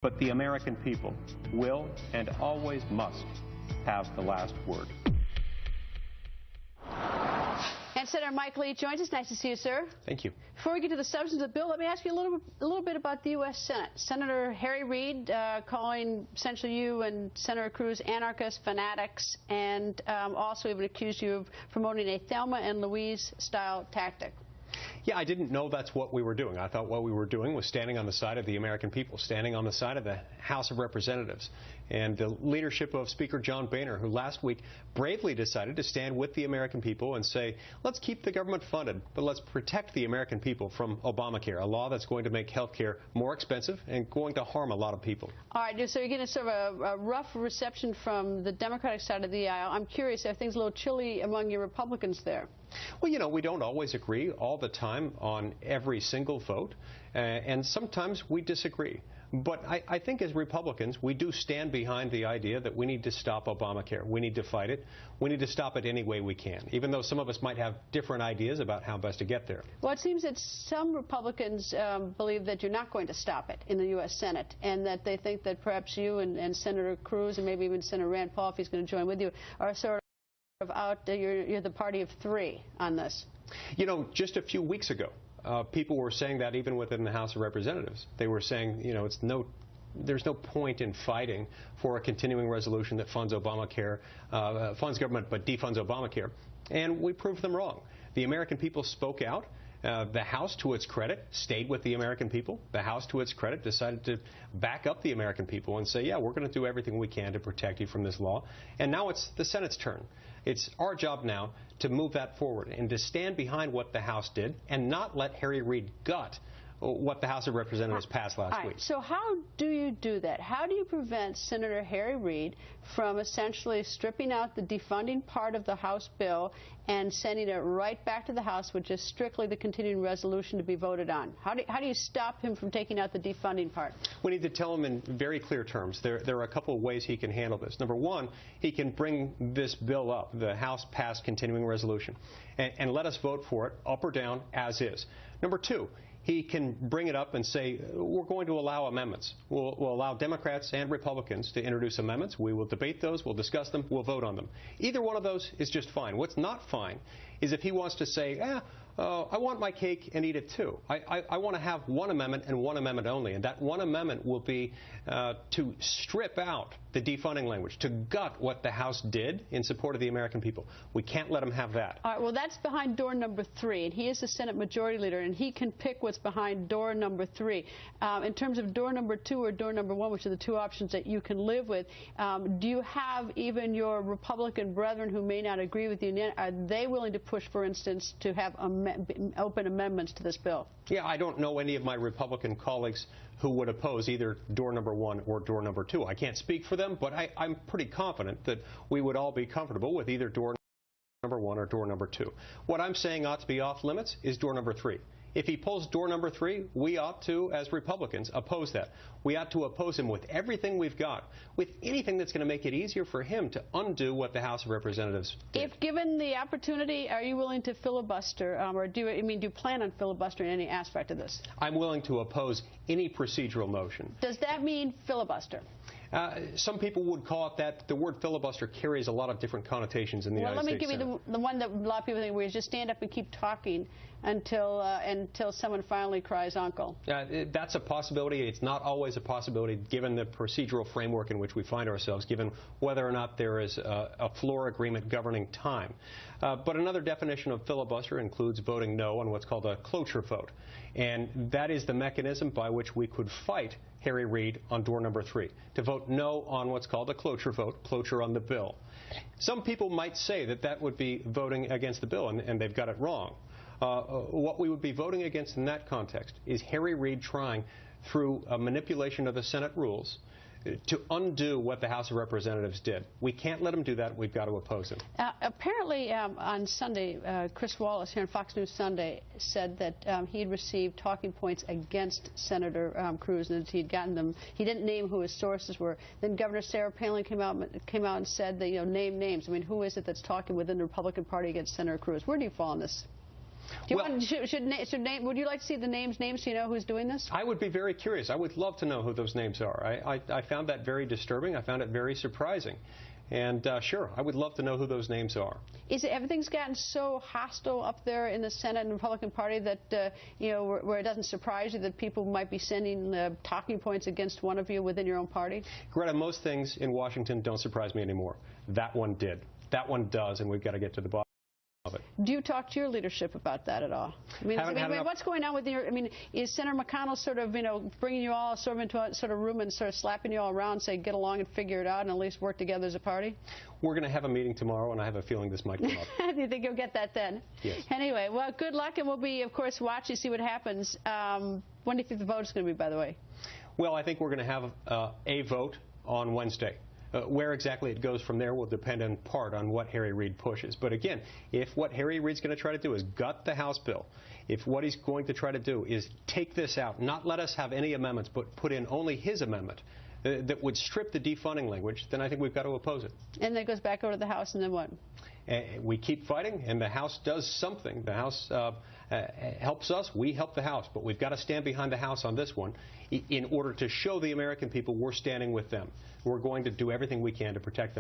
But the American people will and always must have the last word. And Senator Mike Lee joins us. Nice to see you, sir. Thank you. Before we get to the substance of the bill, let me ask you a little bit about the U.S. Senate. Senator Harry Reid calling essentially you and Senator Cruz anarchists, fanatics, and also even accused you of promoting a Thelma and Louise style tactic. Yeah, I didn't know that's what we were doing. I thought what we were doing was standing on the side of the American people, standing on the side of the House of Representatives, and the leadership of Speaker John Boehner, who last week bravely decided to stand with the American people and say, let's keep the government funded, but let's protect the American people from Obamacare, a law that's going to make health care more expensive and going to harm a lot of people. All right, so you're getting sort of a rough reception from the Democratic side of the aisle. I'm curious, are things a little chilly among your Republicans there? Well, you know, we don't always agree all the time on every single vote, and sometimes we disagree. But I think as Republicans, we do stand behind the idea that we need to stop Obamacare. We need to fight it. We need to stop it any way we can, even though some of us might have different ideas about how best to get there. Well, it seems that some Republicans believe that you're not going to stop it in the U.S. Senate, and that they think that perhaps you and Senator Cruz and maybe even Senator Rand Paul, if he's going to join with you, are sort of you're the party of three on this. You know, just a few weeks ago, people were saying that even within the House of Representatives. They were saying, you know, there's no point in fighting for a continuing resolution that funds Obamacare, funds government but defunds Obamacare. And we proved them wrong. The American people spoke out. The House, to its credit, stayed with the American people. The House, to its credit, decided to back up the American people and say, yeah, we're going to do everything we can to protect you from this law. And now it's the Senate's turn. It's our job now to move that forward and to stand behind what the House did and not let Harry Reid gut what the House of Representatives passed last week. So how do you do that? How do you prevent Senator Harry Reid from essentially stripping out the defunding part of the House bill and sending it right back to the House with just strictly the continuing resolution to be voted on? How do you stop him from taking out the defunding part? We need to tell him in very clear terms. There are a couple of ways he can handle this. Number one, he can bring this bill up, the House passed continuing resolution, and let us vote for it up or down as is. Number two, he can bring it up and say, we're going to allow amendments. We'll allow Democrats and Republicans to introduce amendments. We will debate those. We'll discuss them. We'll vote on them. Either one of those is just fine. What's not fine is if he wants to say, I want my cake and eat it too. I want to have one amendment and one amendment only. And that one amendment will be to strip out the defunding language, to gut what the House did in support of the American people. We can't let him have that. All right, well, that's behind door number 3, and he is the Senate Majority Leader, and he can pick what's behind door number 3. In terms of door number 2 or door number 1, which are the two options that you can live with, do you have even your Republican brethren who may not agree with you? Are they willing to push, for instance, to have open amendments to this bill? Yeah, I don't know any of my Republican colleagues who would oppose either door number 1 or door number 2. I can't speak for them, but I'm pretty confident that we would all be comfortable with either door number 1 or door number 2. What I'm saying ought to be off limits is door number 3. If he pulls door number 3, we ought to, as Republicans, oppose that. We ought to oppose him with everything we've got, with anything that's going to make it easier for him to undo what the House of Representatives did. If given the opportunity, are you willing to filibuster, or do you plan on filibustering any aspect of this? I'm willing to oppose any procedural motion. Does that mean filibuster? Some people would call it that. The word filibuster carries a lot of different connotations in the United States Well, let me give you the one that a lot of people think, where you just stand up and keep talking until someone finally cries uncle. That's a possibility. It's not always a possibility given the procedural framework in which we find ourselves, given whether or not there is a floor agreement governing time. But another definition of filibuster includes voting no on what's called a cloture vote. And that is the mechanism by which we could fight Harry Reid on door number 3, to vote no on what's called a cloture vote, cloture on the bill. Some people might say that that would be voting against the bill, and they've got it wrong. What we would be voting against in that context is Harry Reid trying, through a manipulation of the Senate rules, to undo what the House of Representatives did. We can't let him do that. We've got to oppose him. Apparently, on Sunday, Chris Wallace here on Fox News Sunday said that he had received talking points against Senator Cruz, and that he'd gotten them. He didn't name who his sources were. Then Governor Sarah Palin came out and said that, name names. I mean, who is it that's talking within the Republican Party against Senator Cruz? Where do you fall on this? Do you would you like to see the names so you know who's doing this? I would be very curious. I would love to know who those names are. I found that very disturbing. I found it very surprising. And sure, I would love to know who those names are. Everything's gotten so hostile up there in the Senate and Republican Party that, where it doesn't surprise you that people might be sending talking points against one of you within your own party? Greta, most things in Washington don't surprise me anymore. That one did. That one does, and we've got to get to the bottom of it. Do you talk to your leadership about that at all? What's going on with your? Is Senator McConnell sort of, bringing you all sort of into a sort of room and sort of slapping you all around, say get along and figure it out and at least work together as a party? We're going to have a meeting tomorrow, and I have a feeling this might come up. Do you think you'll get that then? Yes. Anyway, well, good luck, and we'll be, of course, watching, see what happens. When do you think the vote is going to be, by the way? Well, I think we're going to have a vote on Wednesday. Where exactly it goes from there will depend in part on what Harry Reid pushes. But again, if what Harry Reid's going to try to do is gut the House bill, if what he's going to try to do is take this out, not let us have any amendments, but put in only his amendment that would strip the defunding language, then I think we've got to oppose it. And then it goes back over to the House, and then what? We keep fighting, and the House does something. The House helps us. We help the House. But we've got to stand behind the House on this one in order to show the American people we're standing with them. We're going to do everything we can to protect them.